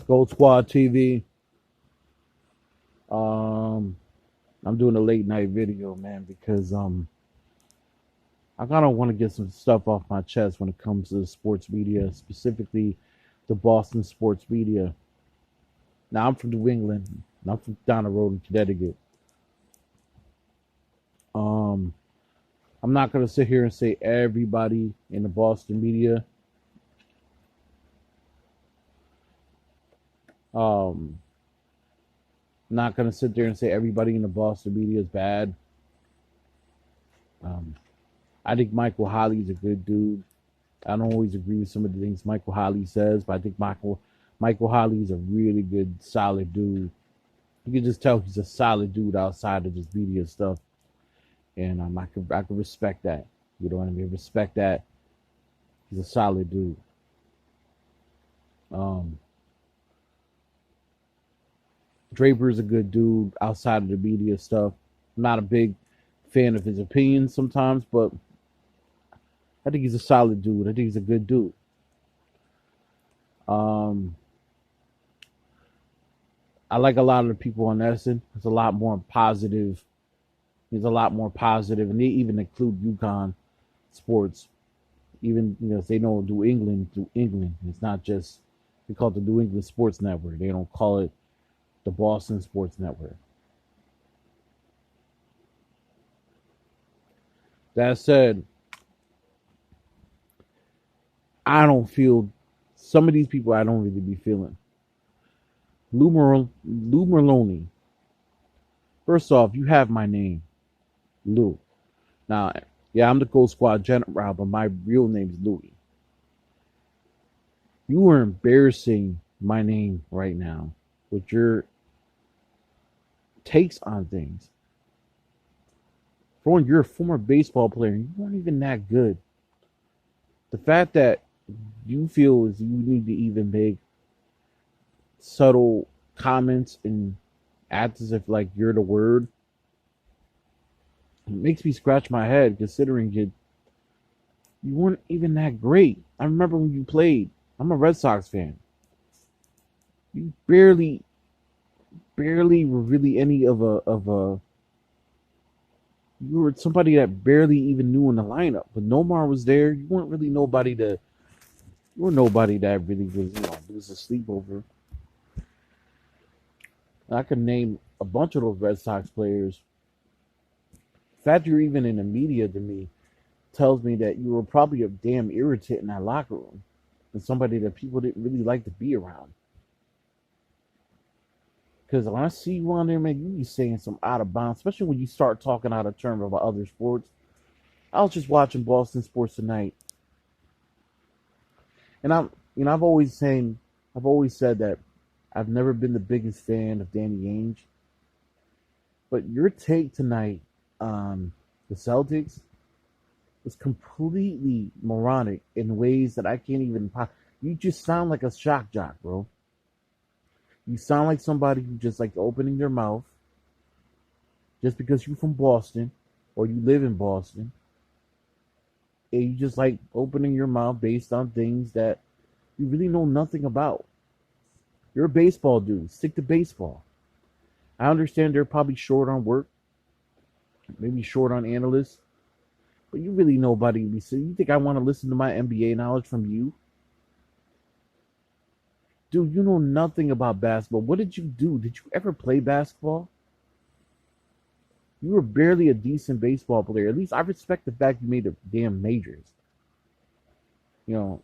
Gold Squad TV. Um, I'm doing a late night video, man, because I kind of want to get some stuff off my chest when it comes to the sports media, specifically the Boston sports media. Now I'm from New England. And I'm from down the road in Connecticut. Um, I'm not gonna sit here and say everybody in the Boston media. Um, not gonna sit there and say everybody in the Boston media is bad. Um, I think Michael Holley's a good dude. I don't always agree with some of the things Michael Holley says, but I think Michael Holley is a really good, solid dude. You can just tell he's a solid dude outside of this media stuff, and I can respect that. You know what I mean? Respect that. He's a solid dude. Um, Draper's a good dude outside of the media stuff. I'm not a big fan of his opinions sometimes, but I think he's a solid dude. I think he's a good dude. Um, I like a lot of the people on Edison. It's a lot more positive. He's a lot more positive, and they even include UConn sports. Even if they don't do England through England, it's not just they call it the New England Sports Network. They don't call it the Boston Sports Network. That said, I don't feel some of these people. I don't really be feeling. Lou Merloni. First off, you have my name, Lou. Now, yeah, I'm the Gold Squad General, but my real name is Louis. You are embarrassing my name right now with your takes on things. For one, you're a former baseball player. You weren't even that good. The fact that you feel is you need to even make subtle comments and act as if like you're the word, it makes me scratch my head considering you weren't even that great. I remember when you played. I'm a Red Sox fan. You barely were really any of a you were somebody that barely even knew in the lineup. But Nomar was there. You weren't really nobody to you were nobody that really was, lose a sleepover. I could name a bunch of those Red Sox players. The fact you're even in the media to me tells me that you were probably a damn irritant in that locker room and somebody that people didn't really like to be around. Because when I see you on there, man, you be saying some out of bounds, especially when you start talking out of term about other sports. I was just watching Boston Sports Tonight, and I've always said that I've never been the biggest fan of Danny Ainge, but your take tonight on the Celtics was completely moronic in ways that I can't even. You just sound like a shock jock, bro. You sound like somebody who just likes opening their mouth just because you're from Boston or you live in Boston. And you just like opening your mouth based on things that you really know nothing about. You're a baseball dude. Stick to baseball. I understand they're probably short on work, maybe short on analysts, but you really nobody. So you think I want to listen to my NBA knowledge from you? Dude, you know nothing about basketball. What did you do? Did you ever play basketball? You were barely a decent baseball player. At least I respect the fact you made the damn majors. You know,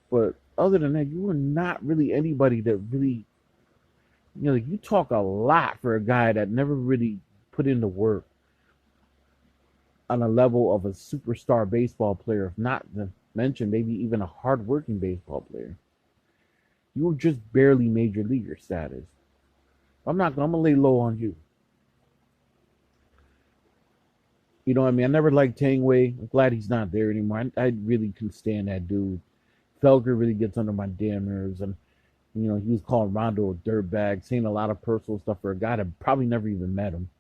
but other than that, you were not really anybody that really, like you talk a lot for a guy that never really put in the work on a level of a superstar baseball player, if not to mention maybe even a hardworking baseball player. You were just barely major leaguer status. I'm gonna lay low on you. You know what I mean? I never liked Tangway. I'm glad he's not there anymore. I really couldn't stand that dude. Felger really gets under my damn nerves. And, he was calling Rondo a dirtbag, saying a lot of personal stuff for a guy that probably never even met him.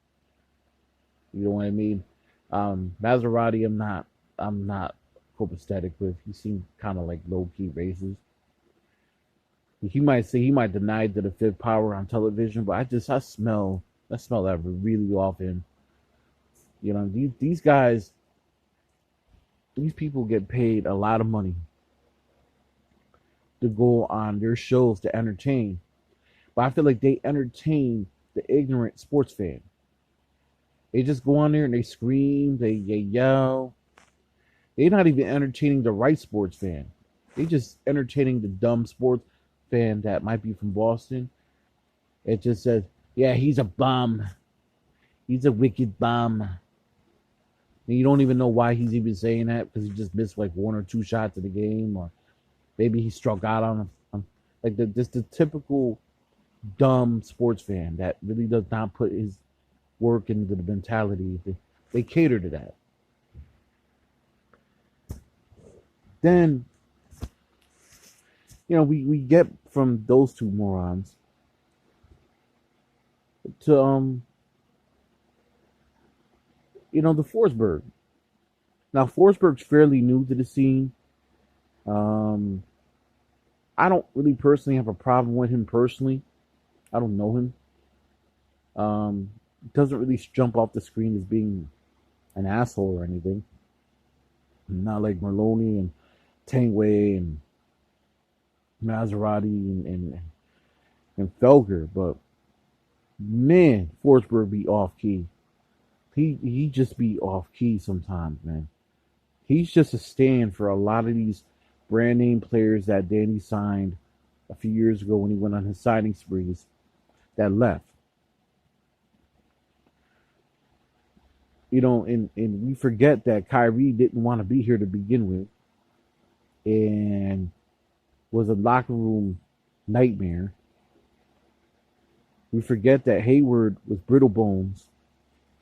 You know what I mean? Maserati, I'm not copacetic with. He seemed kind of like low key racist. He might say he might deny to the fifth power on television, but I smell that really off him. You know, these guys, these people get paid a lot of money to go on their shows to entertain, but I feel like they entertain the ignorant sports fan. They just go on there and they scream, they yell. They're not even entertaining the right sports fan. They just entertaining the dumb sports fan that might be from Boston. It just says, "Yeah, he's a bum. He's a wicked bum." And you don't even know why he's even saying that because he just missed like one or two shots of the game, or maybe he struck out on him. Like the typical dumb sports fan that really does not put his work into the mentality. They cater to that. Then, we get from those two morons to the Forsberg. Now Forsberg's fairly new to the scene. Um, I don't really personally have a problem with him personally. I don't know him. Doesn't really jump off the screen as being an asshole or anything. Not like Merloni and Tangway and Maserati and Felger, but man, Forsberg be off key. He just be off key sometimes, man. He's just a stand for a lot of these brand name players that Danny signed a few years ago when he went on his signing sprees that left. And we forget that Kyrie didn't want to be here to begin with and was a locker room nightmare. We forget that Hayward was brittle bones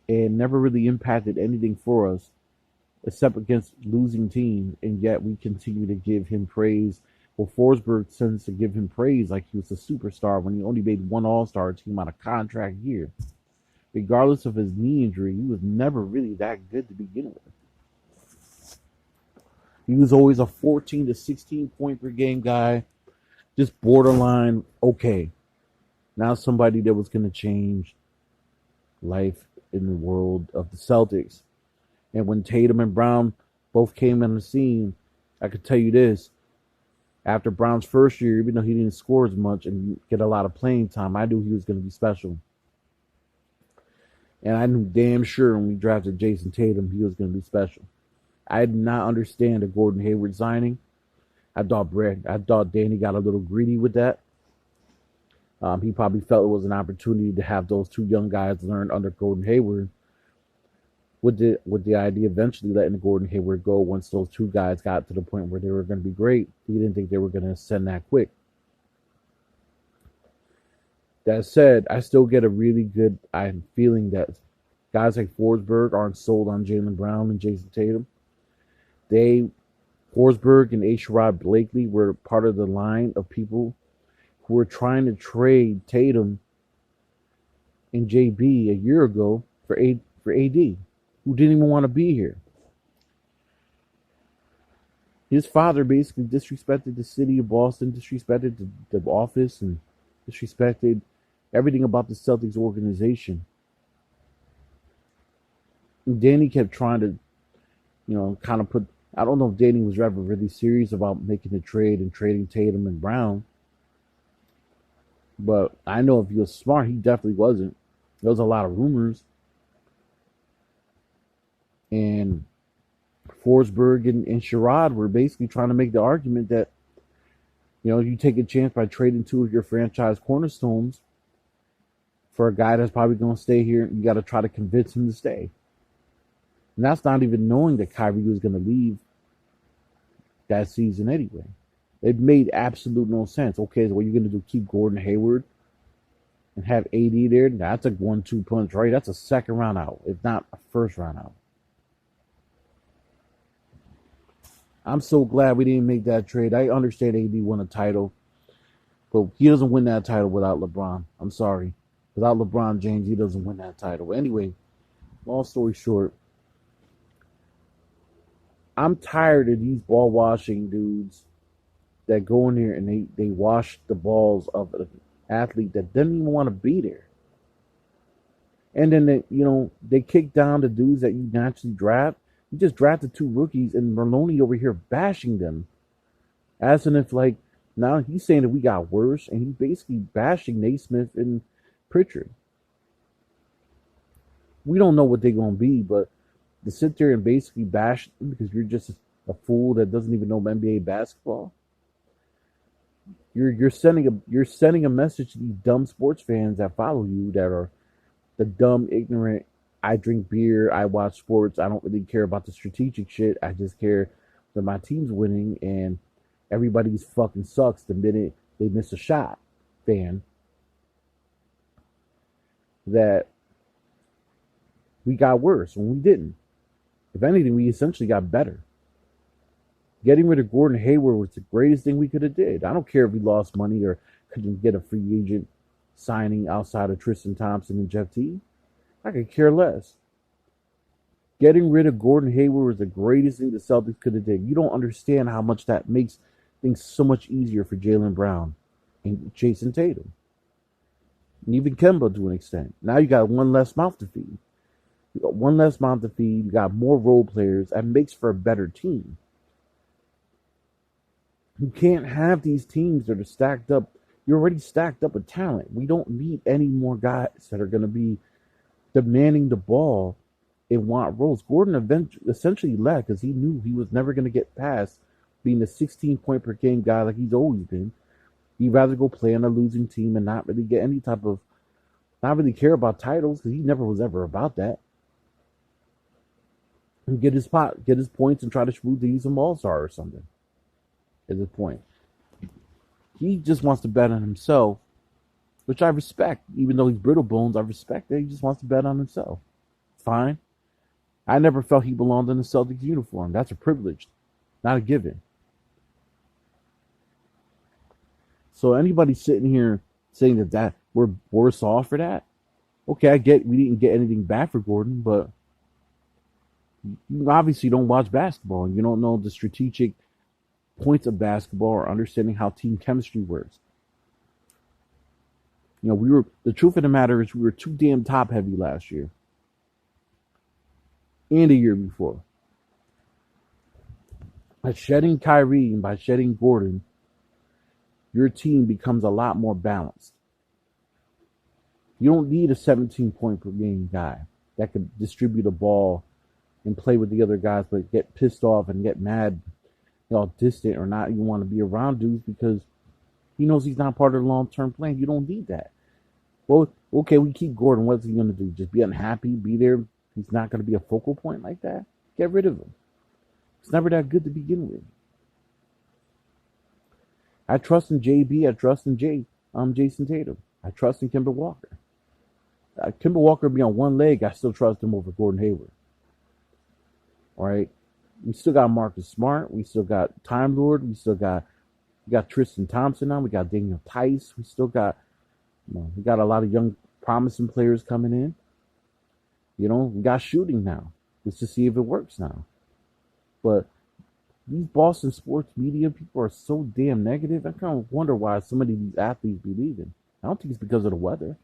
and never really impacted anything for us except against losing teams, and yet we continue to give him praise. Well, Forsberg tends to give him praise like he was a superstar when he only made one All-Star team on a contract year. Regardless of his knee injury, he was never really that good to begin with. He was always a 14 to 16 point per game guy, just borderline okay. Now somebody that was going to change life in the world of the Celtics. And when Tatum and Brown both came on the scene, I could tell you this. After Brown's first year, even though he didn't score as much and get a lot of playing time, I knew he was going to be special. And I knew damn sure when we drafted Jason Tatum, he was going to be special. I did not understand the Gordon Hayward signing. I thought Danny got a little greedy with that. He probably felt it was an opportunity to have those two young guys learn under Gordon Hayward, with the idea eventually letting Gordon Hayward go once those two guys got to the point where they were going to be great. He didn't think they were going to ascend that quick. That said, I still get a really good feeling that guys like Forsberg aren't sold on Jaylen Brown and Jason Tatum. Forsberg and Sherrod Blakely were part of the line of people who were trying to trade Tatum and JB a year ago for AD, who didn't even want to be here. His father basically disrespected the city of Boston, disrespected the office, and disrespected everything about the Celtics organization. And Danny kept trying to, kind of put. I don't know if Danny was ever really serious about making the trade and trading Tatum and Brown. But I know if he was smart, he definitely wasn't. There was a lot of rumors. And Forsberg and Sherrod were basically trying to make the argument that, you take a chance by trading two of your franchise cornerstones for a guy that's probably going to stay here. You got to try to convince him to stay. And that's not even knowing that Kyrie was going to leave that season anyway. It made absolute no sense. Okay, so what you're going to do, keep Gordon Hayward and have AD there? That's a 1-2 punch, right? That's a second round out, if not a first round out. I'm so glad we didn't make that trade. I understand AD won a title, but he doesn't win that title without LeBron. I'm sorry. Without LeBron James, he doesn't win that title. Anyway, long story short, I'm tired of these ball washing dudes that go in there and they wash the balls of an athlete that didn't even want to be there. And then they kick down the dudes that you naturally draft. You just drafted two rookies and Maloney over here bashing them. As in if like now he's saying that we got worse and he's basically bashing Naismith and Pritchard. We don't know what they're gonna be, but to sit there and basically bash them because you're just a fool that doesn't even know NBA basketball. You're sending a message to these dumb sports fans that follow you that are the dumb, ignorant. I drink beer. I watch sports. I don't really care about the strategic shit. I just care that my team's winning and everybody's fucking sucks the minute they miss a shot. Fan that we got worse when we didn't. If anything, we essentially got better. Getting rid of Gordon Hayward was the greatest thing we could have did. I don't care if we lost money or couldn't get a free agent signing outside of Tristan Thompson and Jeff Teague. I could care less. Getting rid of Gordon Hayward was the greatest thing the Celtics could have did. You don't understand how much that makes things so much easier for Jaylen Brown and Jason Tatum. And even Kemba to an extent. Now you got one less mouth to feed. You got one less mouth to feed. You got more role players. That makes for a better team. You can't have these teams that are stacked up. You're already stacked up with talent. We don't need any more guys that are going to be demanding the ball and want roles. Gordon essentially left because he knew he was never going to get past being a 16-point per game guy like he's always been. He'd rather go play on a losing team and not really get any type of, not really care about titles because he never was ever about that. And get his points and try to schmooze to use some all-star or something. At this point, he just wants to bet on himself, which I respect. Even though he's brittle bones, I respect that he just wants to bet on himself. Fine. I never felt he belonged in the Celtics uniform. That's a privilege, not a given. So anybody sitting here saying that we're worse off for that, okay, I get we didn't get anything back for Gordon, but you obviously don't watch basketball and you don't know the strategic points of basketball or understanding how team chemistry works. The truth of the matter is we were too damn top heavy last year and the year before. By shedding Kyrie and by shedding Gordon, your team becomes a lot more balanced. You don't need a 17-point per game guy that could distribute a ball and play with the other guys, but get pissed off and get mad, distant or not even want to be around dudes because he knows he's not part of the long-term plan. You don't need that. Well, okay, we keep Gordon. What's he going to do? Just be unhappy, be there? He's not going to be a focal point like that? Get rid of him. It's never that good to begin with. I trust in JB. I trust in Jason Tatum. I trust in Kemba Walker. Kemba Walker be on one leg. I still trust him over Gordon Hayward. All right. We still got Marcus Smart. We still got Time Lord. We got Tristan Thompson now. We got Daniel Tice. We still got, we got a lot of young promising players coming in. We got shooting now. Let's just see if it works now. But these Boston sports media people are so damn negative. I kind of wonder why so many of these athletes be leaving. I don't think it's because of the weather.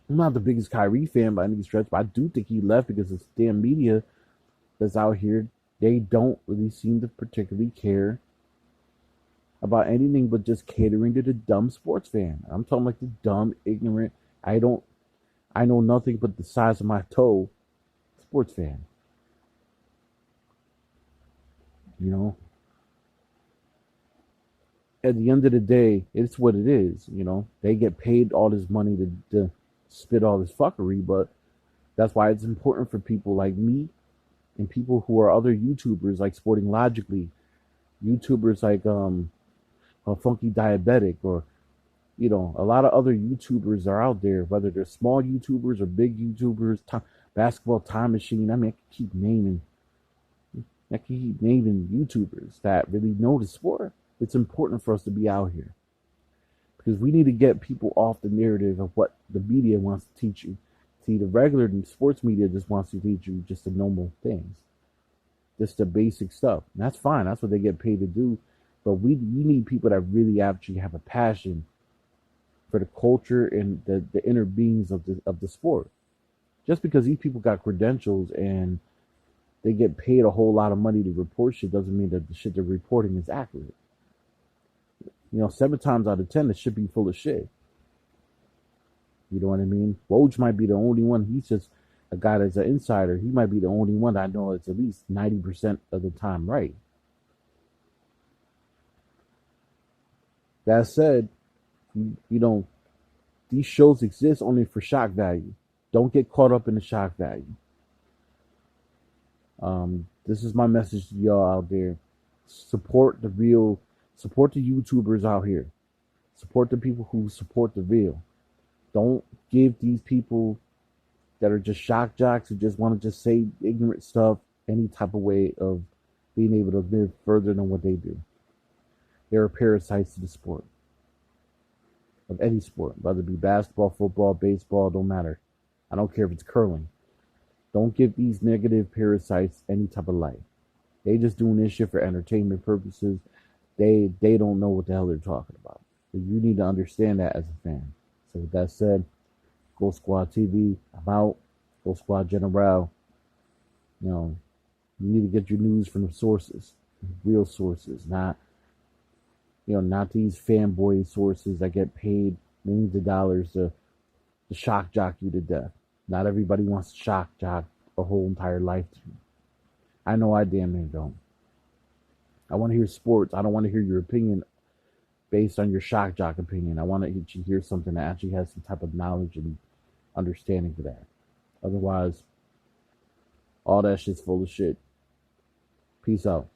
I'm not the biggest Kyrie fan by any stretch, but I do think he left because this damn media that's out here, they don't really seem to particularly care about anything but just catering to the dumb sports fan. I'm talking like the dumb, ignorant, I know nothing but the size of my toe sports fan. At the end of the day, it's what it is. They get paid all this money to spit all this fuckery, but that's why it's important for people like me and people who are other YouTubers like Sporting Logically, YouTubers like a Funky Diabetic, or a lot of other YouTubers are out there, whether they're small YouTubers or big YouTubers, Basketball Time Machine. I mean, I can keep naming YouTubers that really know the sport. It's important for us to be out here because we need to get people off the narrative of what the media wants to teach you. See, the regular sports media just wants to teach you just the normal things. Just the basic stuff. And that's fine. That's what they get paid to do. But we need people that really actually have a passion for the culture and the inner beings of the sport. Just because these people got credentials and they get paid a whole lot of money to report shit doesn't mean that the shit they're reporting is accurate. 7 times out of 10, it should be full of shit. You know what I mean? Woj might be the only one. He's just a guy that's an insider. He might be the only one I know that's at least 90% of the time right. That said, these shows exist only for shock value. Don't get caught up in the shock value. This is my message to y'all out there. Support the YouTubers out here. Support the people who support the real. Don't give these people that are just shock jocks who just want to just say ignorant stuff any type of way of being able to live further than what they do. They're parasites to the sport. Of any sport, whether it be basketball, football, baseball, don't matter. I don't care if it's curling. Don't give these negative parasites any type of light. They just doing this shit for entertainment purposes. They don't know what the hell they're talking about. So you need to understand that as a fan. So with that said, Go Squad TV, I'm out. Go Squad General. You need to get your news from the sources, real sources, not these fanboy sources that get paid millions of dollars to shock jock you to death. Not everybody wants to shock jock a whole entire lifetime. I know I damn near don't. I want to hear sports. I don't want to hear your opinion based on your shock jock opinion. I want to hear something that actually has some type of knowledge and understanding for that. Otherwise, all that shit's full of shit. Peace out.